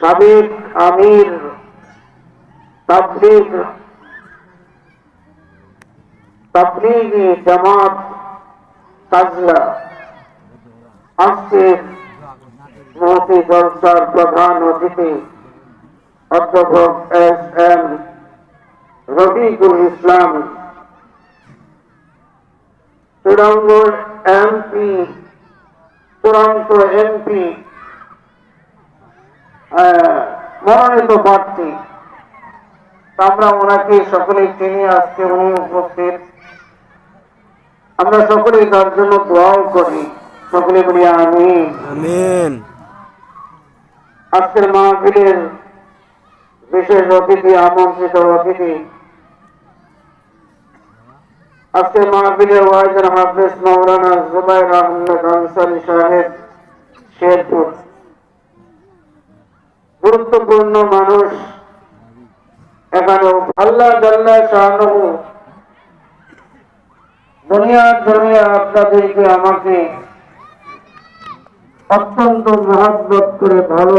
সাবেক আমির তাবলীগী জামাত তাজলা আজকের মহতি জলসার প্রধান অতিথি অধ্যাপক এস.এম. রফিকুল ইসলাম, চূড়ান্ত এমপি মনোনীত প্রার্থী। আমরা ওনাকে সকলেই চিনি। আজকে উনি উপস্থিত, আমরা সকলেই তার জন্য দোয়াও করি। সকলে বলি আমিন। আজকের মাহফিলের বিশেষ অতিথি, আমন্ত্রিত অতিথি, আজকের মাহফিলের ওয়াইজান হাফেজ মাওলানা জুবাইর আহমেদ আনসারী সাহেব, শেরপুর। গুরুত্বপূর্ণ মানুষ এখানেও। আল্লাহ জাল্লা শাআনুহু দুনিয়া আপনাদেরকে আমাকে অত্যন্ত মহব্বত করে ভালো